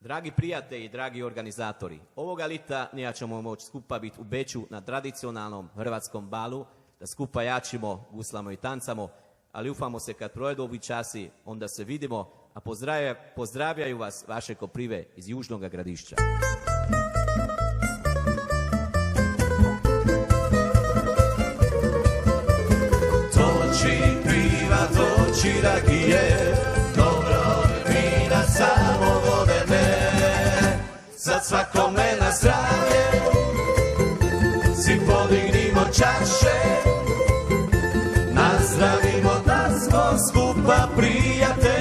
Dragi prijatelji, dragi organizatori, ovoga lita nija ćemo moći skupa biti u Beču na tradicionalnom hrvatskom balu, da skupa jačimo, guslamo i tancamo, ali ufamo se kad projedu ovi časi, onda se vidimo, a pozdravljaju vas vaše Koprive iz Južnog Gradišća. Doći piva, doći rakije, dobro vina samo vodene, sad svakome na zdravlje, svi podignimo čaše, nazdravimo da smo skupa prijatelji.